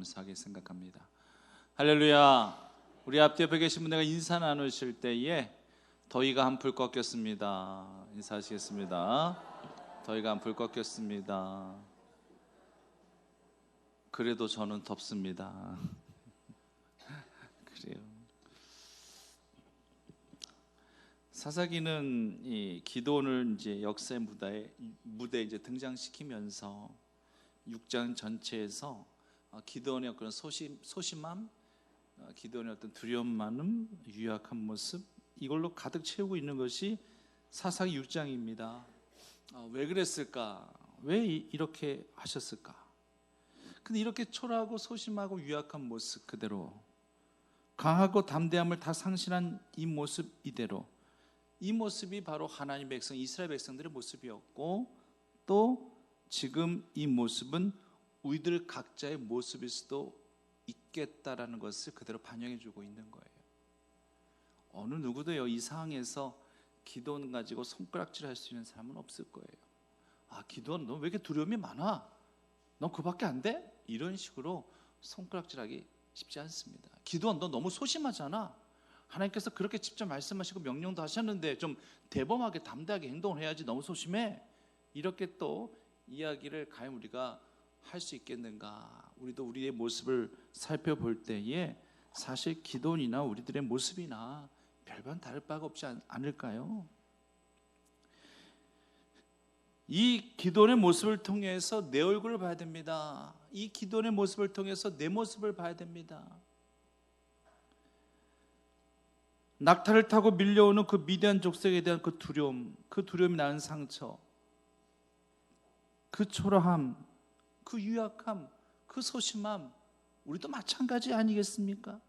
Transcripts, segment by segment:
감사하게 생각합니다. 할렐루야. 우리 앞뒤에 계신 분들과 인사 나누실 때에 더위가 한풀 꺾였습니다. 인사하시겠습니다. 더위가 한풀 꺾였습니다. 그래도 저는 덥습니다. 그래요. 사사기는 이 기도원을 이제 역사의 무대에 이제 등장시키면서 6장 전체에서 기도원의 그런 소심함, 기도원의 어떤 두려움만음, 유약한 모습, 이걸로 가득 채우고 있는 것이 사사기 6장입니다. 왜 그랬을까? 왜 이렇게 하셨을까? 근데 이렇게 초라하고 소심하고 유약한 모습 그대로, 강하고 담대함을 다 상실한 이 모습 이대로, 이 모습이 바로 하나님 백성, 이스라엘 백성들의 모습이었고, 또 지금 이 모습은 우리들 각자의 모습일 수도 있겠다라는 것을 그대로 반영해 주고 있는 거예요. 어느 누구도요, 이 상황에서 기도원 가지고 손가락질 할 수 있는 사람은 없을 거예요. 기도원 너 왜 이렇게 두려움이 많아? 너 그밖에 안 돼? 이런 식으로 손가락질하기 쉽지 않습니다. 기도원 너 너무 소심하잖아. 하나님께서 그렇게 직접 말씀하시고 명령도 하셨는데 좀 대범하게 담대하게 행동을 해야지, 너무 소심해. 이렇게 또 이야기를 과연 우리가 할 수 있겠는가? 우리도 우리의 모습을 살펴볼 때에 사실 기도원이나 우리들의 모습이나 별반 다를 바가 없지 않을까요? 이 기도원의 모습을 통해서 내 얼굴을 봐야 됩니다. 이 기도원의 모습을 통해서 내 모습을 봐야 됩니다. 낙타를 타고 밀려오는 그 미디안 족속에 대한 그 두려움, 그 두려움이 낳은 상처, 그 초라함, 그 유약함, 그 소심함, 우리도 마찬가지 아니겠습니까?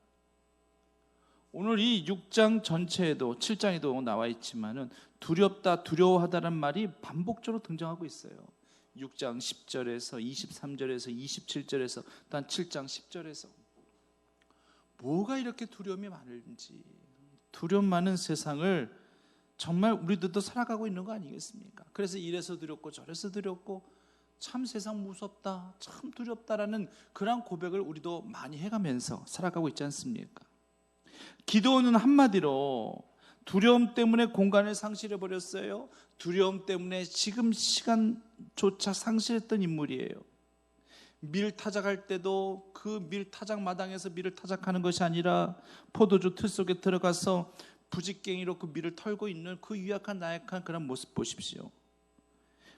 오늘 이 6장 전체에도 7장에도 나와 있지만은 두렵다, 두려워하다는 말이 반복적으로 등장하고 있어요. 6장 10절에서 23절에서 27절에서 또한 7장 10절에서 뭐가 이렇게 두려움이 많은지, 두려움 많은 세상을 정말 우리들도 살아가고 있는 거 아니겠습니까? 그래서 이래서 두렵고 저래서 두렵고 참 세상 무섭다, 참 두렵다라는 그런 고백을 우리도 많이 해가면서 살아가고 있지 않습니까? 기도원은 한마디로 두려움 때문에 공간을 상실해버렸어요. 두려움 때문에 지금 시간조차 상실했던 인물이에요. 밀 타작할 때도 그 밀 타작 마당에서 밀을 타작하는 것이 아니라 포도주 틀 속에 들어가서 부직갱이로 그 밀을 털고 있는 그 유약한 나약한 그런 모습 보십시오.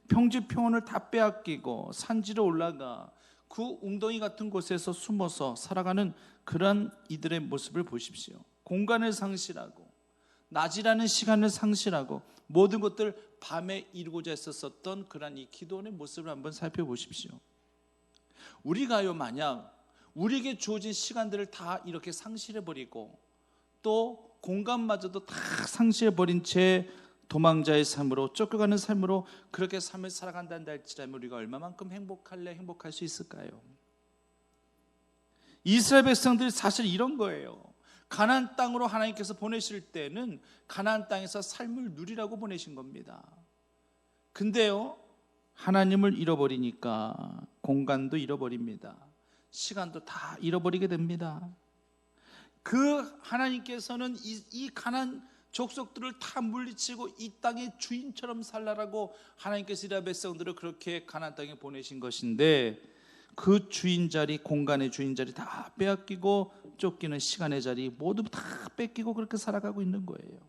평지평원을 다 빼앗기고 산지로 올라가 그 웅덩이 같은 곳에서 숨어서 살아가는 그런 이들의 모습을 보십시오. 공간을 상실하고 낮이라는 시간을 상실하고 모든 것들 밤에 이루고자 했었던 그런 이 기도원의 모습을 한번 살펴보십시오. 우리가요, 만약 우리에게 주어진 시간들을 다 이렇게 상실해버리고 또 공간마저도 다 상실해버린 채 도망자의 삶으로 쫓겨가는 삶으로 그렇게 삶을 살아간다는 할지라면 우리가 얼마만큼 행복할 수 있을까요? 이스라엘 백성들이 사실 이런 거예요. 가나안 땅으로 하나님께서 보내실 때는 가나안 땅에서 삶을 누리라고 보내신 겁니다. 근데요, 하나님을 잃어버리니까 공간도 잃어버립니다. 시간도 다 잃어버리게 됩니다. 그 하나님께서는 이 가나안 족속들을 다 물리치고 이 땅의 주인처럼 살라라고 하나님께서 이스라엘 백성들을 그렇게 가나안 땅에 보내신 것인데, 그 주인 자리, 공간의 주인 자리 다 빼앗기고 쫓기는 시간의 자리 모두 다 뺏기고 그렇게 살아가고 있는 거예요.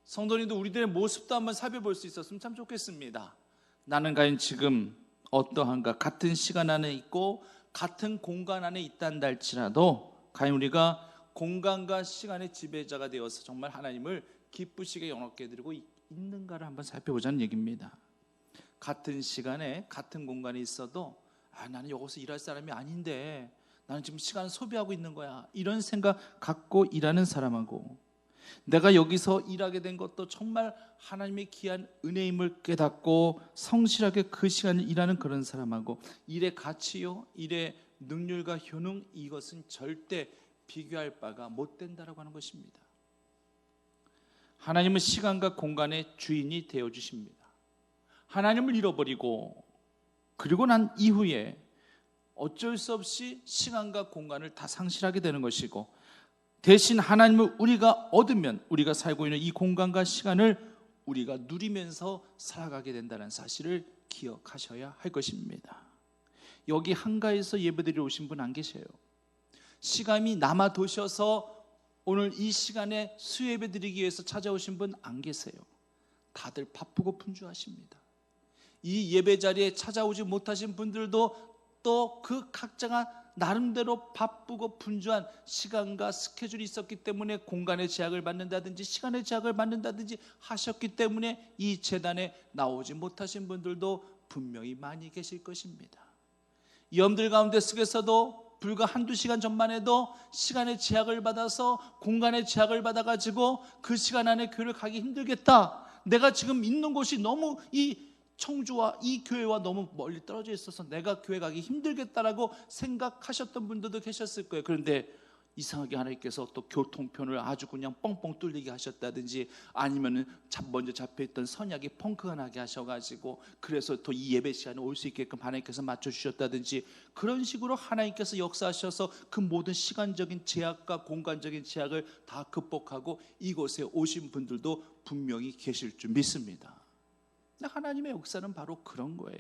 성도님도 우리들의 모습도 한번 살펴볼 수 있었으면 참 좋겠습니다. 나는 과연 지금 어떠한가? 같은 시간 안에 있고 같은 공간 안에 있다는 할지라도 과연 우리가 공간과 시간의 지배자가 되어서 정말 하나님을 기쁘시게 영광케 드리고 있는가를 한번 살펴보자는 얘기입니다. 같은 시간에 같은 공간에 있어도 나는 여기서 일할 사람이 아닌데 나는 지금 시간을 소비하고 있는 거야, 이런 생각 갖고 일하는 사람하고, 내가 여기서 일하게 된 것도 정말 하나님의 귀한 은혜임을 깨닫고 성실하게 그 시간을 일하는 그런 사람하고, 일의 가치요, 일의 능률과 효능, 이것은 절대 비교할 바가 못 된다라고 하는 것입니다. 하나님은 시간과 공간의 주인이 되어 주십니다. 하나님을 잃어버리고 그리고 난 이후에 어쩔 수 없이 시간과 공간을 다 상실하게 되는 것이고, 대신 하나님을 우리가 얻으면 우리가 살고 있는 이 공간과 시간을 우리가 누리면서 살아가게 된다는 사실을 기억하셔야 할 것입니다. 여기 한가에서 예배드리러 오신 분 안 계세요. 시간이 남아 도셔서 오늘 이 시간에 수예배 드리기 위해서 찾아오신 분 안 계세요. 다들 바쁘고 분주하십니다. 이 예배 자리에 찾아오지 못하신 분들도 또 그 각자가 나름대로 바쁘고 분주한 시간과 스케줄이 있었기 때문에 공간의 제약을 받는다든지 시간의 제약을 받는다든지 하셨기 때문에 이 제단에 나오지 못하신 분들도 분명히 많이 계실 것입니다. 이 염들 가운데 속에서도 불과 한두 시간 전만 해도 시간의 제약을 받아서 공간의 제약을 받아가지고 그 시간 안에 교회를 가기 힘들겠다, 내가 지금 있는 곳이 너무 이 청주와 이 교회와 너무 멀리 떨어져 있어서 내가 교회 가기 힘들겠다라고 생각하셨던 분들도 계셨을 거예요. 그런데 이상하게 하나님께서 또 교통편을 아주 그냥 뻥뻥 뚫리게 하셨다든지, 아니면은 먼저 잡혀있던 선약이 펑크가 나게 하셔가지고 그래서 또 이 예배 시간에 올 수 있게끔 하나님께서 맞춰주셨다든지, 그런 식으로 하나님께서 역사하셔서 그 모든 시간적인 제약과 공간적인 제약을 다 극복하고 이곳에 오신 분들도 분명히 계실 줄 믿습니다. 하나님의 역사는 바로 그런 거예요.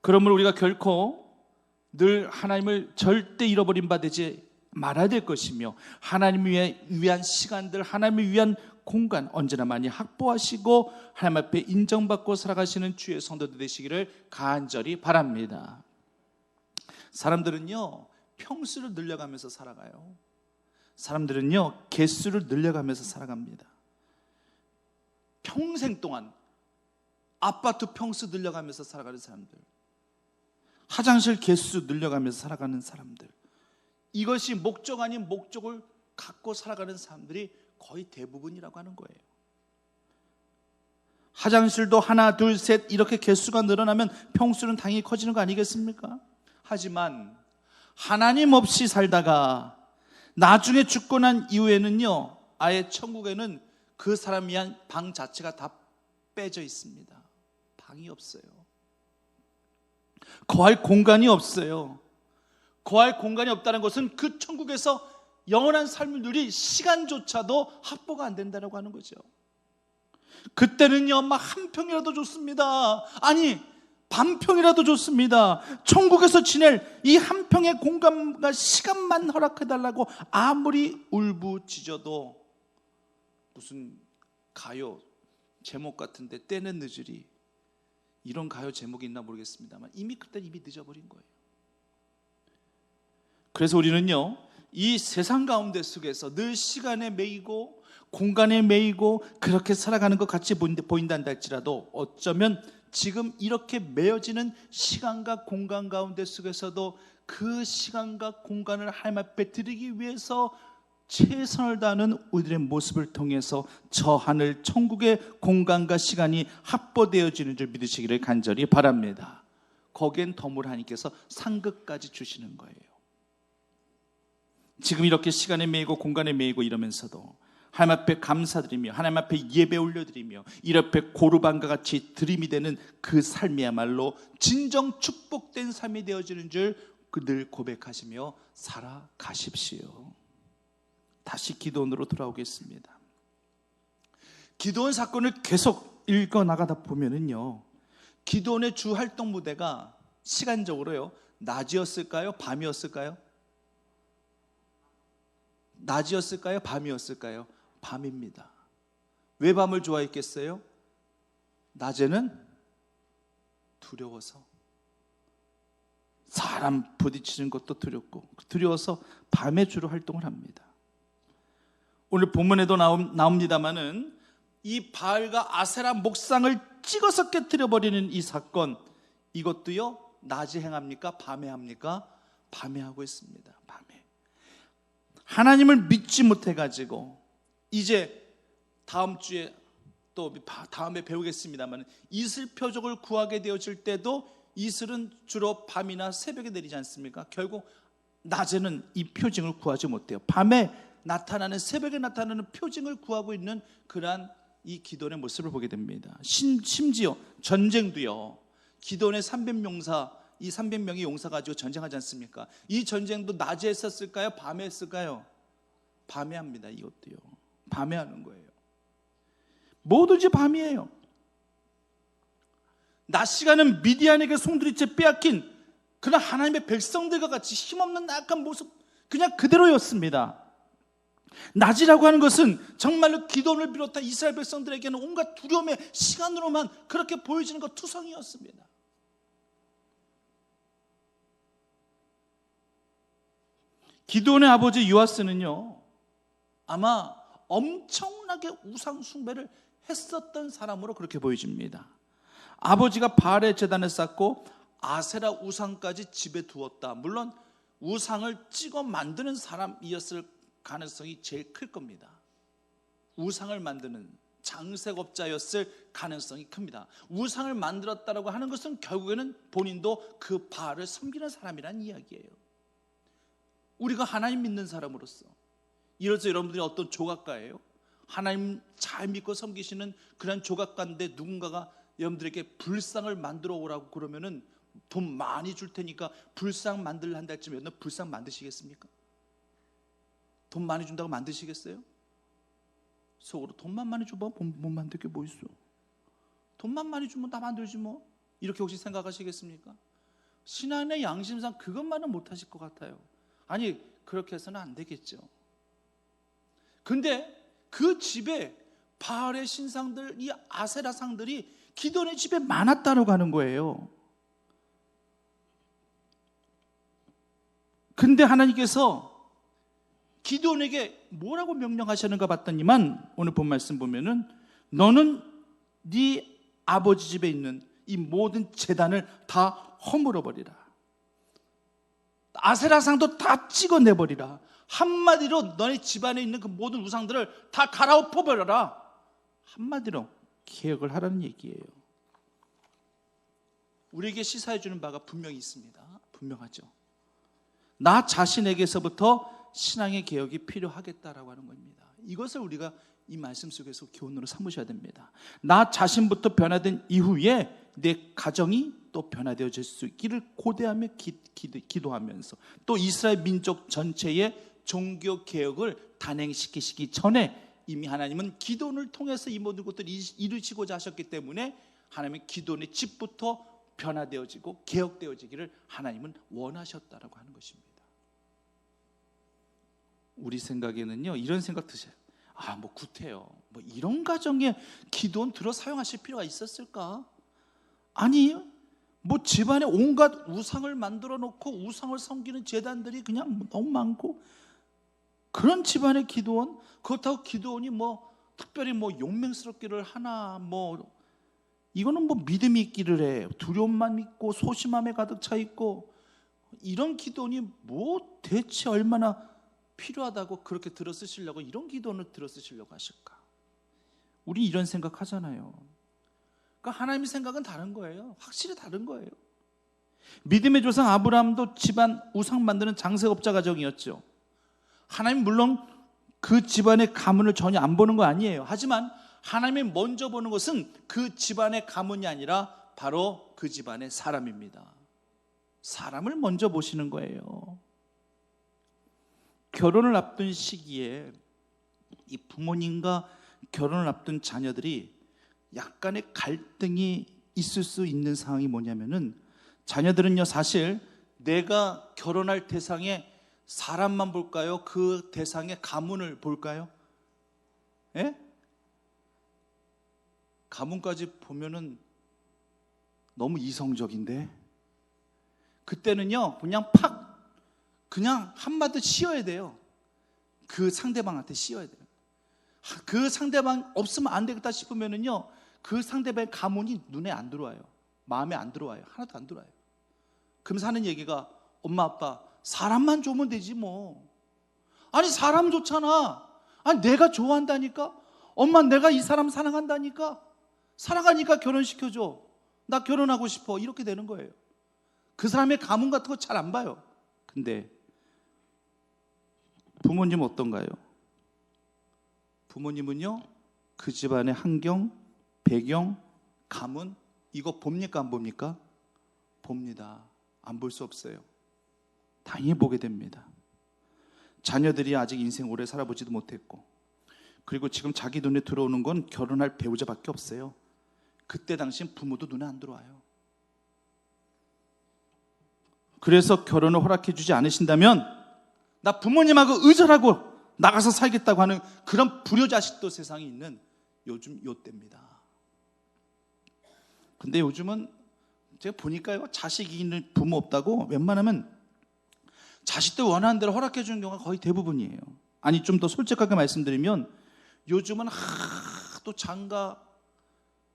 그러므로 우리가 결코 늘 하나님을 절대 잃어버린 바 되지 말아야 될 것이며, 하나님을 위한 시간들, 하나님을 위한 공간 언제나 많이 확보하시고 하나님 앞에 인정받고 살아가시는 주의 성도들 되시기를 간절히 바랍니다. 사람들은요, 평수를 늘려가면서 살아가요. 사람들은요, 개수를 늘려가면서 살아갑니다. 평생 동안 아파트 평수 늘려가면서 살아가는 사람들, 화장실 개수 늘려가면서 살아가는 사람들, 이것이 목적 아닌 목적을 갖고 살아가는 사람들이 거의 대부분이라고 하는 거예요. 화장실도 하나, 둘, 셋 이렇게 개수가 늘어나면 평수는 당연히 커지는 거 아니겠습니까? 하지만 하나님 없이 살다가 나중에 죽고 난 이후에는요, 아예 천국에는 그 사람 위한 방 자체가 다 빼져 있습니다. 방이 없어요. 거할 공간이 없어요. 거할 공간이 없다는 것은 그 천국에서 영원한 삶을 누릴 시간조차도 확보가 안 된다고 하는 거죠. 그때는요, 막 한 평이라도 좋습니다. 아니, 반평이라도 좋습니다. 천국에서 지낼 이 한 평의 공간과 시간만 허락해달라고 아무리 울부짖어도, 무슨 가요 제목 같은데 때는 늦으리, 이런 가요 제목이 있나 모르겠습니다만 이미 그때는 이미 늦어버린 거예요. 그래서 우리는요, 이 세상 가운데 속에서 늘 시간에 매이고 공간에 매이고 그렇게 살아가는 것 같이 보인다 할지라도, 어쩌면 지금 이렇게 매여지는 시간과 공간 가운데 속에서도 그 시간과 공간을 하나님 앞에 드리기 위해서 최선을 다하는 우리들의 모습을 통해서 저 하늘 천국의 공간과 시간이 확보되어지는 줄 믿으시기를 간절히 바랍니다. 거기엔 덤으로 하나님께서 상급까지 주시는 거예요. 지금 이렇게 시간에 매이고 공간에 매이고 이러면서도 하나님 앞에 감사드리며 하나님 앞에 예배 올려드리며 이렇게 고르반과 같이 드림이 되는 그 삶이야말로 진정 축복된 삶이 되어지는 줄 늘 고백하시며 살아가십시오. 다시 기도원으로 돌아오겠습니다. 기도원 사건을 계속 읽어나가다 보면은요, 기도원의 주 활동 무대가 시간적으로요, 낮이었을까요? 밤이었을까요? 낮이었을까요? 밤이었을까요? 밤입니다. 왜 밤을 좋아했겠어요? 낮에는 두려워서, 사람 부딪히는 것도 두렵고 두려워서 밤에 주로 활동을 합니다. 오늘 본문에도 나옵니다마는 이 바알과 아세라 목상을 찍어서 깨뜨려버리는 이 사건, 이것도요, 낮에 행합니까? 밤에 합니까? 밤에 하고 있습니다. 밤에. 하나님을 믿지 못해가지고, 이제 다음 주에 또 다음에 배우겠습니다만, 이슬 표적을 구하게 되어질 때도 이슬은 주로 밤이나 새벽에 내리지 않습니까? 결국 낮에는 이 표징을 구하지 못해요. 밤에 나타나는, 새벽에 나타나는 표징을 구하고 있는 그러한 이 기도의 모습을 보게 됩니다. 심지어 전쟁도요, 기도원의 300용사, 이 300명의 용사 가지고 전쟁하지 않습니까? 이 전쟁도 낮에 했었을까요? 밤에 했을까요? 밤에 합니다. 이것도요. 밤에 하는 거예요. 뭐든지 밤이에요. 낮 시간은 미디안에게 송두리째 빼앗긴 그런 하나님의 백성들과 같이 힘없는 나약한 모습, 그냥 그대로였습니다. 낮이라고 하는 것은 정말로 기도원을 비롯한 이스라엘 백성들에게는 온갖 두려움의 시간으로만 그렇게 보여지는 것 투성이었습니다. 기도원의 아버지 요아스는요, 아마 엄청나게 우상 숭배를 했었던 사람으로 그렇게 보여집니다. 아버지가 바알의 제단을 쌓고 아세라 우상까지 집에 두었다. 물론 우상을 찍어 만드는 사람이었을 가능성이 제일 클 겁니다. 우상을 만드는 장색업자였을 가능성이 큽니다. 우상을 만들었다라고 하는 것은 결국에는 본인도 그 바알을 섬기는 사람이라는 이야기예요. 우리가 하나님 믿는 사람으로서, 이로써 여러분들이 어떤 조각가예요? 하나님 잘 믿고 섬기시는 그런 조각가인데 누군가가 여러분들에게 불상을 만들어 오라고 그러면은 돈 많이 줄 테니까 불상 만들려 한다 쯤에 불상 만드시겠습니까? 돈 많이 준다고 만드시겠어요? 속으로 돈만 많이 줘봐, 못 만들 게 뭐 있어? 돈만 많이 주면 다 만들지 뭐. 이렇게 혹시 생각하시겠습니까? 신앙의 양심상 그것만은 못하실 것 같아요. 아니, 그렇게 해서는 안 되겠죠. 근데 그 집에 바알의 신상들, 이 아세라 상들이 기도원의 집에 많았다고 하는 거예요. 근데 하나님께서 기도원에게 뭐라고 명령하셨는가 봤더니만, 오늘 본 말씀 보면은 너는 네 아버지 집에 있는 이 모든 제단을 다 허물어 버리라. 아세라상도 다 찍어내버리라. 한마디로 너네 집안에 있는 그 모든 우상들을 다 갈아엎어 버려라. 한마디로 개혁을 하라는 얘기예요. 우리에게 시사해 주는 바가 분명히 있습니다. 분명하죠. 나 자신에게서부터 신앙의 개혁이 필요하겠다라고 하는 겁니다. 이것을 우리가 이 말씀 속에서 교훈으로 삼으셔야 됩니다. 나 자신부터 변화된 이후에 내 가정이 또 변화되어질 수 있기를 고대하며 기도하면서, 또 이스라엘 민족 전체의 종교 개혁을 단행시키시기 전에 이미 하나님은 기도원을 통해서 이 모든 것들을 이루시고자 하셨기 때문에 하나님은 기도원의 집부터 변화되어지고 개혁되어지기를 하나님은 원하셨다라고 하는 것입니다. 우리 생각에는요, 이런 생각 드세요. 뭐 구태여, 뭐 이런 가정에 기도원 들어 사용하실 필요가 있었을까? 아니, 뭐 집안에 온갖 우상을 만들어 놓고 우상을 섬기는 제단들이 그냥 너무 많고, 그런 집안의 기도원, 그렇다고 기도원이 뭐 특별히 뭐 용맹스럽기를 하나, 뭐 이거는 뭐 믿음이 있기를 해, 두려움만 있고 소심함에 가득 차 있고, 이런 기도원이 뭐 대체 얼마나 필요하다고 그렇게 들어 쓰시려고 이런 기도원을 들어 쓰시려고 하실까? 우리 이런 생각 하잖아요. 그러니까 하나님의 생각은 다른 거예요. 확실히 다른 거예요. 믿음의 조상 아브라함도 집안 우상 만드는 장색업자 가정이었죠. 하나님 물론 그 집안의 가문을 전혀 안 보는 거 아니에요. 하지만 하나님이 먼저 보는 것은 그 집안의 가문이 아니라 바로 그 집안의 사람입니다. 사람을 먼저 보시는 거예요. 결혼을 앞둔 시기에 이 부모님과 결혼을 앞둔 자녀들이 약간의 갈등이 있을 수 있는 상황이 뭐냐면은, 자녀들은요, 사실 내가 결혼할 대상에 사람만 볼까요? 그 대상의 가문을 볼까요? 예? 가문까지 보면은 너무 이성적인데, 그때는요 그냥 한마디 씌워야 돼요. 그 상대방한테 씌워야 돼요. 그 상대방 없으면 안 되겠다 싶으면은요, 그 상대방의 가문이 눈에 안 들어와요. 마음에 안 들어와요. 하나도 안 들어와요. 그러면서 하는 얘기가, 엄마 아빠 사람만 좋으면 되지 뭐. 아니 사람 좋잖아. 아니 내가 좋아한다니까. 엄마 내가 이 사람 사랑한다니까. 사랑하니까 결혼시켜줘. 나 결혼하고 싶어. 이렇게 되는 거예요. 그 사람의 가문 같은 거 잘 안 봐요. 근데 부모님은 어떤가요? 부모님은요, 그 집안의 환경, 배경, 가문 이거 봅니까 안 봅니까? 봅니다. 안 볼 수 없어요. 당연히 보게 됩니다. 자녀들이 아직 인생 오래 살아보지도 못했고, 그리고 지금 자기 눈에 들어오는 건 결혼할 배우자밖에 없어요. 그때 당시엔 부모도 눈에 안 들어와요. 그래서 결혼을 허락해 주지 않으신다면 나 부모님하고 의절하고 나가서 살겠다고 하는 그런 불효자식도 세상에 있는 요즘 요때입니다. 근데 요즘은 제가 보니까요, 자식이 있는 부모 없다고 웬만하면 자식들 원하는 대로 허락해 주는 경우가 거의 대부분이에요. 아니, 좀 더 솔직하게 말씀드리면 요즘은 하도 장가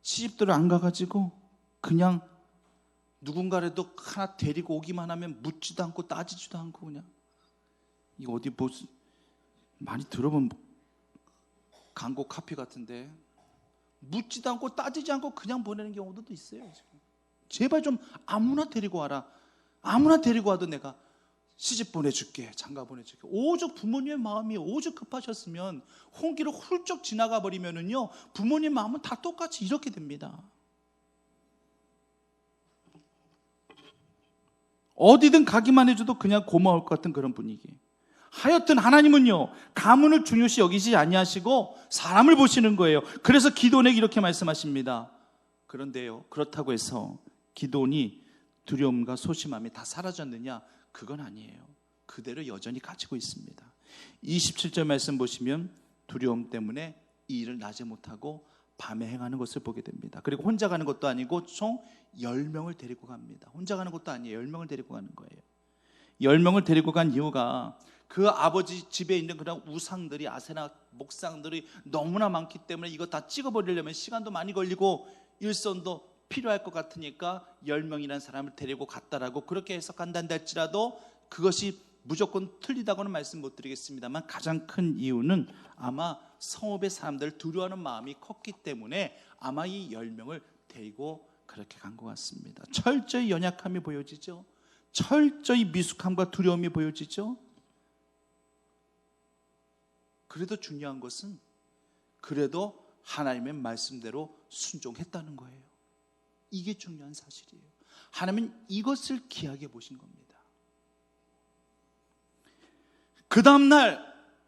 시집들을 안 가가지고 그냥 누군가라도 하나 데리고 오기만 하면 묻지도 않고 따지지도 않고 그냥, 이거 어디 뭐 많이 들어본 광고 카피 같은데 묻지도 않고 따지지 않고 그냥 보내는 경우도 있어요. 지금. 제발 좀 아무나 데리고 와라. 아무나 데리고 와도 내가 시집 보내줄게, 장가 보내줄게. 오죽 부모님의 마음이 오죽 급하셨으면 홍기로 훌쩍 지나가 버리면은요, 부모님 마음은 다 똑같이 이렇게 됩니다. 어디든 가기만 해줘도 그냥 고마울 것 같은 그런 분위기. 하여튼 하나님은요, 가문을 중요시 여기지 아니하시고 사람을 보시는 거예요. 그래서 기드온에게 이렇게 말씀하십니다. 그런데요, 그렇다고 해서 기드온이 두려움과 소심함이 다 사라졌느냐? 그건 아니에요. 그대로 여전히 가지고 있습니다. 27절 말씀 보시면 두려움 때문에 이 일을 낮에 못하고 밤에 행하는 것을 보게 됩니다. 그리고 혼자 가는 것도 아니고 총 10명을 데리고 갑니다. 혼자 가는 것도 아니에요. 10명을 데리고 가는 거예요. 10명을 데리고 간 이유가 그 아버지 집에 있는 그런 우상들이, 아세라 목상들이 너무나 많기 때문에 이거 다 찍어버리려면 시간도 많이 걸리고 일손도 필요할 것 같으니까 10명이라는 사람을 데리고 갔다라고 그렇게 해석한다는 할지라도 그것이 무조건 틀리다고는 말씀 못 드리겠습니다만, 가장 큰 이유는 아마 성읍의 사람들을 두려워하는 마음이 컸기 때문에 아마 이 10명을 데리고 그렇게 간 것 같습니다. 철저히 연약함이 보여지죠. 철저히 미숙함과 두려움이 보여지죠. 그래도 중요한 것은 그래도 하나님의 말씀대로 순종했다는 거예요. 이게 중요한 사실이에요. 하나님은 이것을 귀하게 보신 겁니다. 그 다음날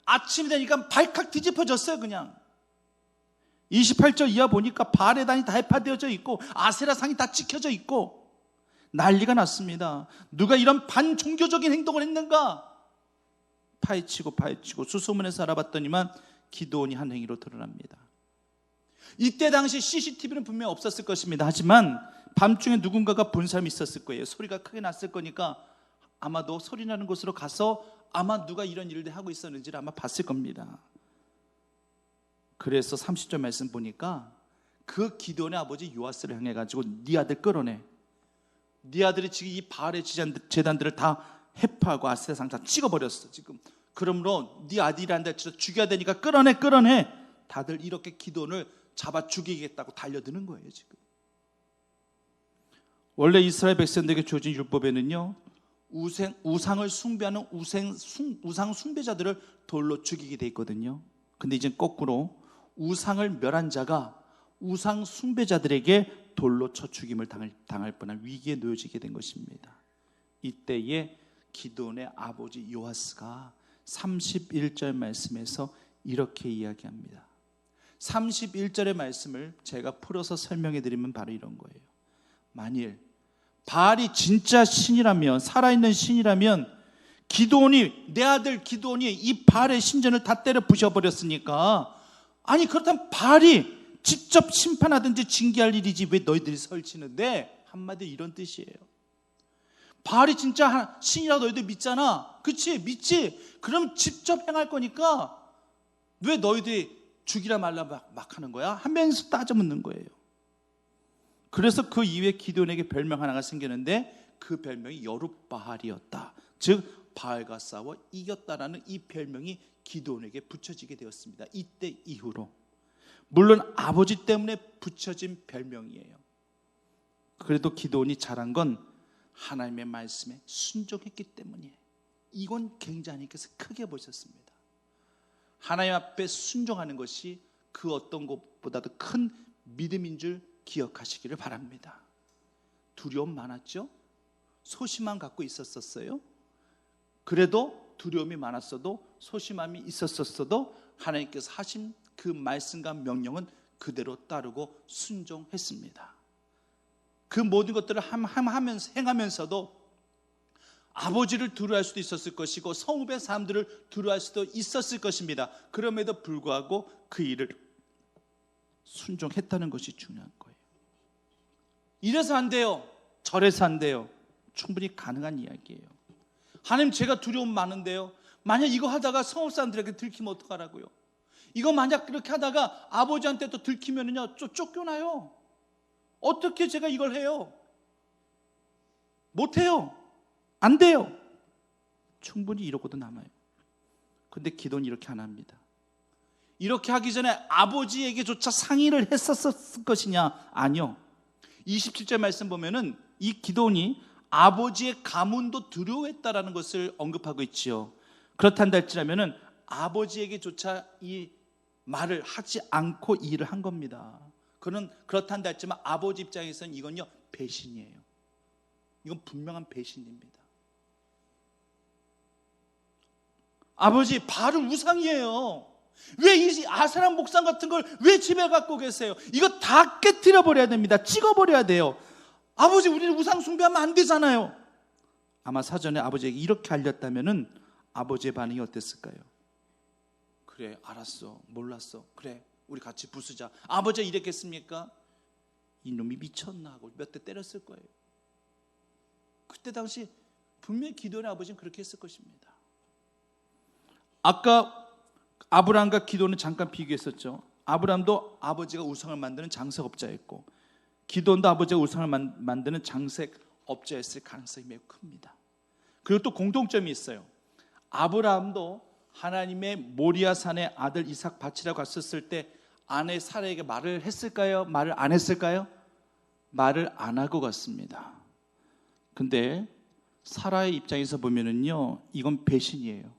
아침이 되니까 발칵 뒤집어졌어요. 그냥 28절 이하 보니까 바알의 단이 다 해파되어져 있고 아세라 상이 다 찍혀져 있고 난리가 났습니다. 누가 이런 반종교적인 행동을 했는가? 파헤치고 수소문해서 알아봤더니만 기드온이 한 행위로 드러납니다. 이때 당시 CCTV는 분명히 없었을 것입니다. 하지만 밤중에 누군가가 본 사람이 있었을 거예요. 소리가 크게 났을 거니까 아마도 소리 나는 곳으로 가서 아마 누가 이런 일을 하고 있었는지를 아마 봤을 겁니다. 그래서 30절 말씀 보니까 그 기드온의 아버지 요아스를 향해 가지고 네 아들 끌어내. 네 아들이 지금 이 바알의 제단들을 다 해파하고 아세라상 다 찍어버렸어 지금. 그러므로 네 아들이란다 할지라도 죽여야 되니까 끌어내. 다들 이렇게 기드온을 잡아 죽이겠다고 달려드는 거예요 지금. 원래 이스라엘 백성들에게 주어진 율법에는요, 우상을 숭배하는 우상 숭배자들을 돌로 죽이게 돼 있거든요. 근데 이제 거꾸로 우상을 멸한 자가 우상 숭배자들에게 돌로 쳐 죽임을 당할 뻔한 위기에 놓여지게 된 것입니다. 이때에 기드온의 아버지 요아스가 31절 말씀에서 이렇게 이야기합니다. 31절의 말씀을 제가 풀어서 설명해 드리면 바로 이런 거예요. 만일 바알이 진짜 신이라면, 살아있는 신이라면 기드온이, 내 아들 기드온이 이 바알의 신전을 다 때려 부셔버렸으니까, 아니 그렇다면 바알이 직접 심판하든지 징계할 일이지 왜 너희들이 설치는데? 한마디로 이런 뜻이에요. 바알이 진짜 신이라고 너희들 믿잖아. 그치? 믿지? 그럼 직접 행할 거니까 왜 너희들이 죽이라 말라 막 하는 거야? 하면서 따져 묻는 거예요. 그래서 그 이후에 기드온에게 별명 하나가 생겼는데 그 별명이 여룻바알이었다. 즉 바알과 싸워 이겼다라는 이 별명이 기드온에게 붙여지게 되었습니다. 이때 이후로. 물론 아버지 때문에 붙여진 별명이에요. 그래도 기드온이 잘한 건 하나님의 말씀에 순종했기 때문이에요. 이건 굉장히께서 크게 보셨습니다. 하나님 앞에 순종하는 것이 그 어떤 것보다도 큰 믿음인 줄 기억하시기를 바랍니다. 두려움 많았죠? 소심함 갖고 있었었어요? 그래도 두려움이 많았어도 소심함이 있었어도 하나님께서 하신 그 말씀과 명령은 그대로 따르고 순종했습니다. 그 모든 것들을 행하면서도 아버지를 두려워할 수도 있었을 것이고 성읍의 사람들을 두려워할 수도 있었을 것입니다. 그럼에도 불구하고 그 일을 순종했다는 것이 중요한 거예요. 이래서 안 돼요, 저래서 안 돼요. 충분히 가능한 이야기예요. 하나님, 제가 두려움 많은데요, 만약 이거 하다가 성읍 사람들에게 들키면 어떡하라고요? 이거 만약 그렇게 하다가 아버지한테 또 들키면은요 쫓겨나요. 어떻게 제가 이걸 해요? 못해요. 안 돼요. 충분히 이러고도 남아요. 근데 기도는 이렇게 안 합니다. 이렇게 하기 전에 아버지에게조차 상의를 했었을 것이냐? 아니요. 27절 말씀 보면은 이 기도니 아버지의 가문도 두려워했다라는 것을 언급하고 있지요. 그렇단다 할지라면은 아버지에게조차 이 말을 하지 않고 이 일을 한 겁니다. 그는 그렇단다 했지만 아버지 입장에서는 이건요 배신이에요. 이건 분명한 배신입니다. 아버지, 바로 우상이에요. 왜 이 아세라 목상 같은 걸 왜 집에 갖고 계세요? 이거 다 깨트려 버려야 됩니다. 찍어버려야 돼요. 아버지, 우리는 우상 숭배하면 안 되잖아요. 아마 사전에 아버지에게 이렇게 알렸다면은 아버지의 반응이 어땠을까요? 그래, 알았어, 몰랐어, 그래, 우리 같이 부수자. 아버지가 이랬겠습니까? 이놈이 미쳤나 하고 몇 대 때렸을 거예요. 그때 당시 분명히 기도원의 아버지는 그렇게 했을 것입니다. 아까 아브라함과 기도는 잠깐 비교했었죠. 아브라함도 아버지가 우상을 만드는 장색업자였고 기도원도 아버지가 우상을 만드는 장색업자였을 가능성이 매우 큽니다. 그리고 또 공통점이 있어요. 아브라함도 하나님의 모리아산의 아들 이삭 바치라고 갔었을 때 아내 사라에게 말을 했을까요? 말을 안 했을까요? 말을 안 하고 갔습니다. 근데 사라의 입장에서 보면은요, 이건 배신이에요.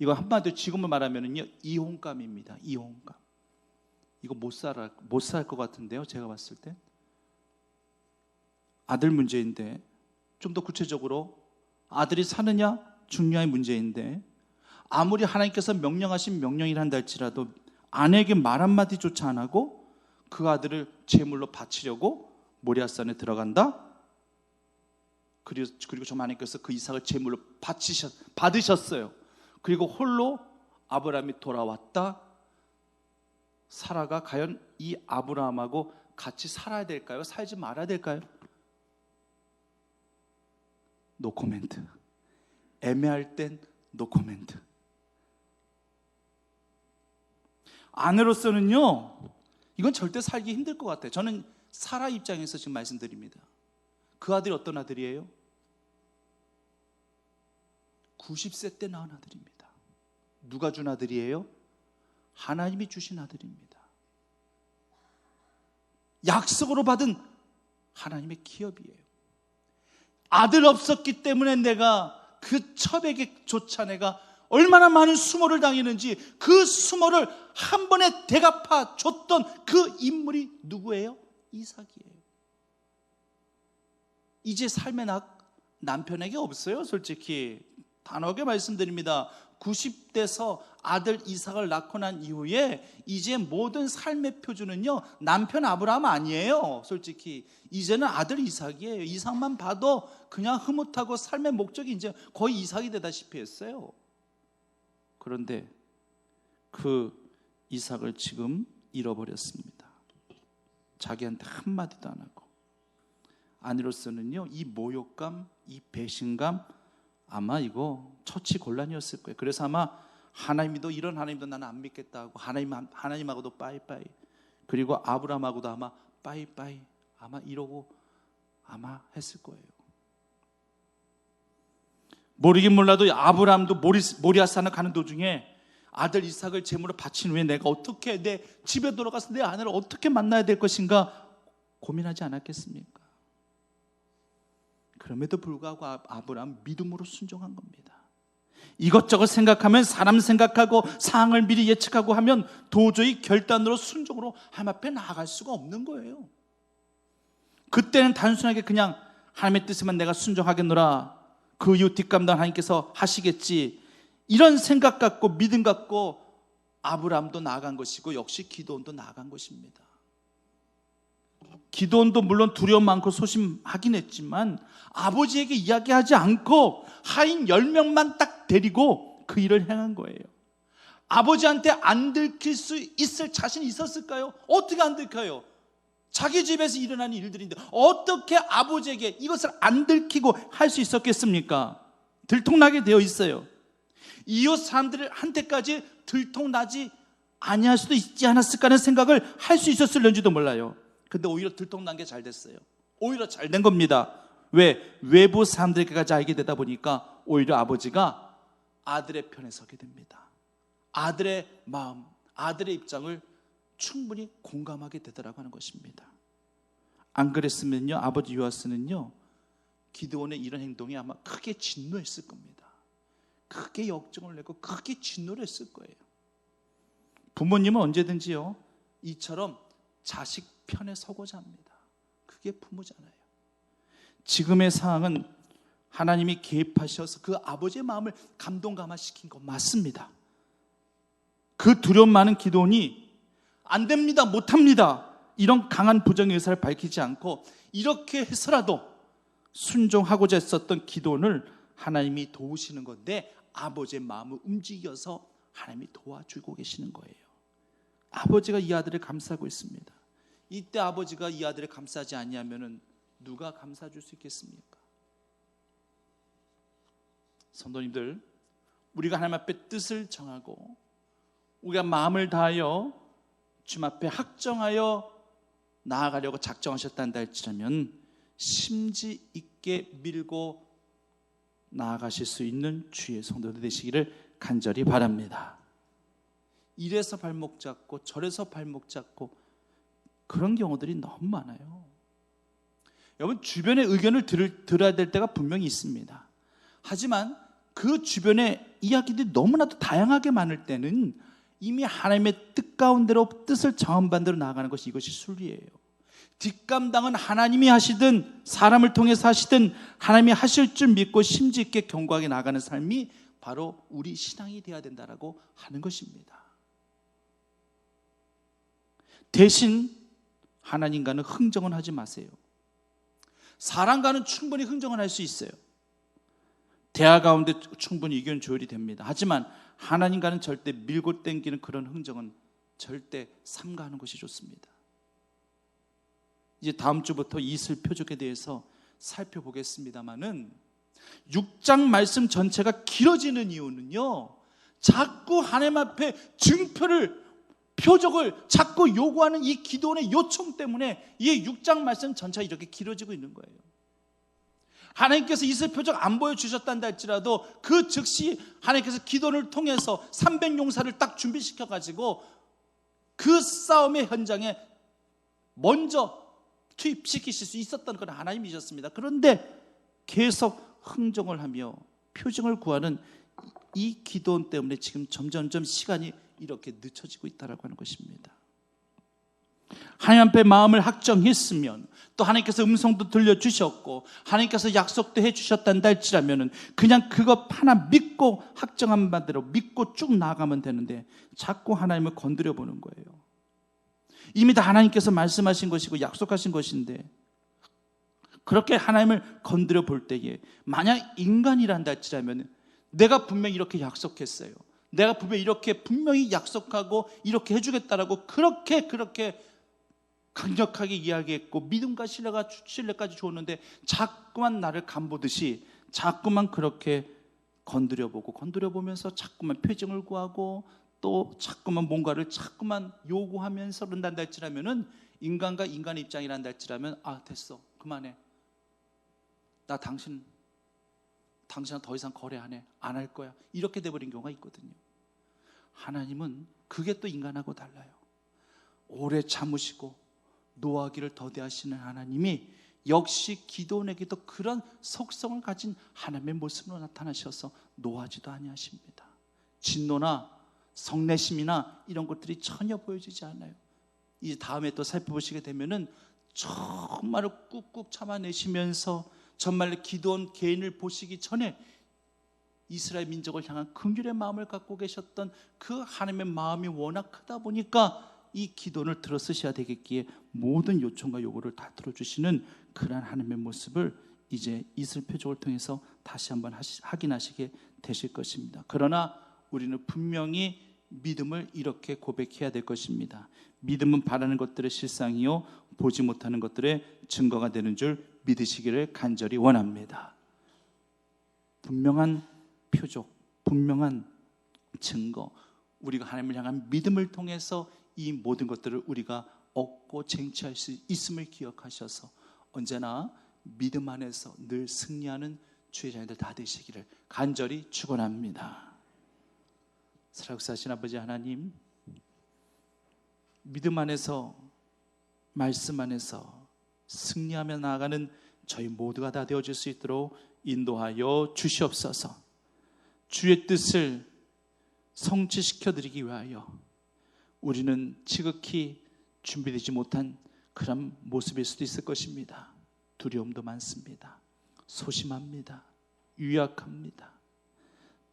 이거 한마디로 지금을 말하면은요, 이혼감입니다. 이혼감. 이거 못 살 것 같은데요, 제가 봤을 때. 아들 문제인데, 좀 더 구체적으로 아들이 사느냐 죽느냐의 문제인데, 아무리 하나님께서 명령하신 명령이라 한다 할지라도 아내에게 말 한마디조차 안 하고 그 아들을 제물로 바치려고 모리아산에 들어간다. 그리고 좀 하나님께서 그 이삭을 제물로 받으셨어요. 그리고 홀로 아브라함이 돌아왔다. 사라가 과연 이 아브라함하고 같이 살아야 될까요? 살지 말아야 될까요? 노 코멘트. 애매할 땐 노 코멘트. 아내로서는요, 이건 절대 살기 힘들 것 같아요. 저는 사라 입장에서 지금 말씀드립니다. 그 아들이 어떤 아들이에요? 90세 때 낳은 아들입니다. 누가 준 아들이에요? 하나님이 주신 아들입니다. 약속으로 받은 하나님의 기업이에요. 아들 없었기 때문에 내가 그 첩에게조차 내가 얼마나 많은 수모를 당했는지 그 수모를 한 번에 대갚아 줬던 그 인물이 누구예요? 이삭이에요. 이제 삶의 남편에게 없어요. 솔직히 단호하게 말씀드립니다. 90대서 아들 이삭을 낳고 난 이후에 이제 모든 삶의 표준은요, 남편 아브라함 아니에요. 솔직히 이제는 아들 이삭이에요. 이삭만 봐도 그냥 흐뭇하고 삶의 목적이 이제 거의 이삭이 되다시피 했어요. 그런데 그 이삭을 지금 잃어버렸습니다. 자기한테 한마디도 안 하고. 아내로서는요, 이 모욕감, 이 배신감, 아마 이거 처치곤란이었을 거예요. 그래서 아마 하나님도 이런 하나님도 나는 안 믿겠다 하고 하나님하고도 빠이빠이, 그리고 아브라함하고도 아마 빠이빠이, 아마 이러고 아마 했을 거예요. 모르긴 몰라도 아브라함도 모리아산을 가는 도중에 아들 이삭을 제물로 바친 후에 내가 어떻게 내 집에 돌아가서 내 아내를 어떻게 만나야 될 것인가 고민하지 않았겠습니까? 그럼에도 불구하고 아브라함 믿음으로 순종한 겁니다. 이것저것 생각하면, 사람 생각하고 상황을 미리 예측하고 하면 도저히 결단으로 순종으로 하나님 앞에 나아갈 수가 없는 거예요. 그때는 단순하게 그냥 하나님의 뜻에만 내가 순종하겠노라. 그 이후 뒷감당 하나님께서 하시겠지. 이런 생각 갖고 믿음 갖고 아브라함도 나아간 것이고 역시 기드온도 나아간 것입니다. 기드온도 물론 두려움 많고 소심하긴 했지만 아버지에게 이야기하지 않고 하인 10명만 딱 데리고 그 일을 행한 거예요. 아버지한테 안 들킬 수 있을 자신이 있었을까요? 어떻게 안 들켜요? 자기 집에서 일어나는 일들인데 어떻게 아버지에게 이것을 안 들키고 할 수 있었겠습니까? 들통나게 되어 있어요. 이웃 사람들한테까지 들통나지 아니할 수도 있지 않았을까 하는 생각을 할 수 있었을는지도 몰라요. 근데 오히려 들통난 게 잘 됐어요. 오히려 잘 된 겁니다. 왜? 외부 사람들에게까지 알게 되다 보니까 오히려 아버지가 아들의 편에 서게 됩니다. 아들의 마음, 아들의 입장을 충분히 공감하게 되더라고 하는 것입니다. 안 그랬으면요, 아버지 요아스는요, 기드온의 이런 행동이 아마 크게 진노했을 겁니다. 크게 역정을 내고 크게 진노를 했을 거예요. 부모님은 언제든지요, 이처럼 자식 편에 서고자 합니다. 그게 부모잖아요. 지금의 상황은 하나님이 개입하셔서 그 아버지의 마음을 감동감화시킨 거 맞습니다. 그 두려움 많은 기드온이 안 됩니다, 못합니다, 이런 강한 부정의 의사를 밝히지 않고 이렇게 해서라도 순종하고자 했었던 기드온을 하나님이 도우시는 건데 아버지의 마음을 움직여서 하나님이 도와주고 계시는 거예요. 아버지가 이 아들을 감싸고 있습니다. 이때 아버지가 이 아들을 감싸지 아니하면 누가 감싸줄 수 있겠습니까? 성도님들, 우리가 하나님 앞에 뜻을 정하고 우리가 마음을 다하여 주님 앞에 확정하여 나아가려고 작정하셨단다 할지라면 심지 있게 밀고 나아가실 수 있는 주의 성도들 되시기를 간절히 바랍니다. 이래서 발목 잡고 저래서 발목 잡고 그런 경우들이 너무 많아요. 여러분, 주변의 의견을 들어야 될 때가 분명히 있습니다. 하지만 그 주변의 이야기들이 너무나도 다양하게 많을 때는 이미 하나님의 뜻 가운데로 뜻을 정한 반대로 나아가는 것이 이것이 순리예요. 뒷감당은 하나님이 하시든 사람을 통해서 하시든 하나님이 하실 줄 믿고 심지 있게 견고하게 나아가는 삶이 바로 우리 신앙이 되어야 된다라고 하는 것입니다. 대신 하나님과는 흥정은 하지 마세요. 사람과는 충분히 흥정은 할 수 있어요. 대화 가운데 충분히 의견 조율이 됩니다. 하지만 하나님과는 절대 밀고 당기는 그런 흥정은 절대 삼가하는 것이 좋습니다. 이제 다음 주부터 이슬 표적에 대해서 살펴보겠습니다만은 6장 말씀 전체가 길어지는 이유는요, 자꾸 하나님 앞에 증표를, 표적을 자꾸 요구하는 이 기도원의 요청 때문에 이 6장 말씀 전체가 이렇게 길어지고 있는 거예요. 하나님께서 이슬 표적 안 보여주셨단다 할지라도 그 즉시 하나님께서 기도를 통해서 300용사를 딱 준비시켜가지고 그 싸움의 현장에 먼저 투입시키실 수 있었던 건 하나님이셨습니다. 그런데 계속 흥정을 하며 표징을 구하는 이 기도원 때문에 지금 점점점 시간이 이렇게 늦춰지고 있다고 하는 것입니다. 하나님 앞에 마음을 확정했으면, 또 하나님께서 음성도 들려주셨고 하나님께서 약속도 해주셨단다 할지라면 그냥 그것 하나 믿고 확정한 바대로 믿고 쭉 나아가면 되는데 자꾸 하나님을 건드려 보는 거예요. 이미 다 하나님께서 말씀하신 것이고 약속하신 것인데 그렇게 하나님을 건드려 볼 때에 만약 인간이란다 할지라면 내가 분명히 이렇게 약속했어요, 내가 분명히 이렇게 분명히 약속하고 이렇게 해주겠다라고 그렇게 강력하게 이야기했고 믿음과 신뢰까지 줬는데 자꾸만 나를 간보듯이 자꾸만 그렇게 건드려보고 건드려보면서 자꾸만 표징을 구하고 또 자꾸만 뭔가를 자꾸만 요구하면서 그런단다 할지라면은 인간과 인간의 입장이란다 할지라면 아 됐어 그만해, 나 당신은 더 이상 거래 안 해, 안 할 거야, 이렇게 돼버린 경우가 있거든요. 하나님은 그게 또 인간하고 달라요. 오래 참으시고 노하기를 더디하시는 하나님이 역시 기도원에게도 그런 속성을 가진 하나님의 모습으로 나타나셔서 노하지도 아니하십니다. 진노나 성내심이나 이런 것들이 전혀 보여지지 않아요. 이제 다음에 또 살펴보시게 되면은 정말 꾹꾹 참아내시면서 정말 기드온 개인을 보시기 전에 이스라엘 민족을 향한 긍휼의 마음을 갖고 계셨던 그 하나님의 마음이 워낙 크다 보니까 이 기도를 들어쓰셔야 되겠기에 모든 요청과 요구를 다 들어주시는 그러한 하나님의 모습을 이제 이스라엘 표적을 통해서 다시 한번 확인하시게 되실 것입니다. 그러나 우리는 분명히 믿음을 이렇게 고백해야 될 것입니다. 믿음은 바라는 것들의 실상이요 보지 못하는 것들의 증거가 되는 줄 믿으시기를 간절히 원합니다. 분명한 표적, 분명한 증거, 우리가 하나님을 향한 믿음을 통해서 이 모든 것들을 우리가 얻고 쟁취할 수 있음을 기억하셔서 언제나 믿음 안에서 늘 승리하는 주의 자녀들 다 되시기를 간절히 축원합니다. 살아계신 아버지 하나님, 믿음 안에서 말씀 안에서 승리하며 나아가는 저희 모두가 다 되어질 수 있도록 인도하여 주시옵소서. 주의 뜻을 성취시켜드리기 위하여 우리는 지극히 준비되지 못한 그런 모습일 수도 있을 것입니다. 두려움도 많습니다. 소심합니다. 유약합니다.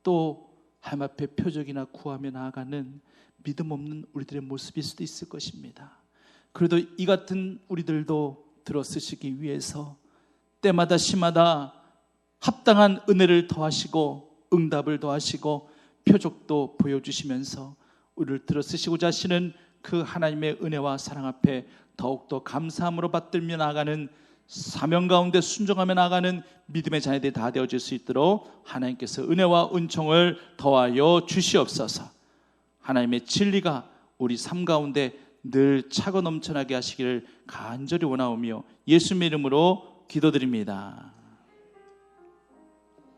또 하나님 앞에 표적이나 구하며 나아가는 믿음 없는 우리들의 모습일 수도 있을 것입니다. 그래도 이 같은 우리들도 들어쓰시기 위해서 때마다 시마다 합당한 은혜를 더하시고 응답을 더하시고 표적도 보여주시면서 우리를 들어쓰시고자 하시는 그 하나님의 은혜와 사랑 앞에 더욱더 감사함으로 받들며 나아가는 사명 가운데 순종하며 나아가는 믿음의 자녀들이 다 되어질 수 있도록 하나님께서 은혜와 은총을 더하여 주시옵소서. 하나님의 진리가 우리 삶 가운데 늘 차고 넘쳐나게 하시기를 간절히 원하오며 예수님의 이름으로 기도드립니다.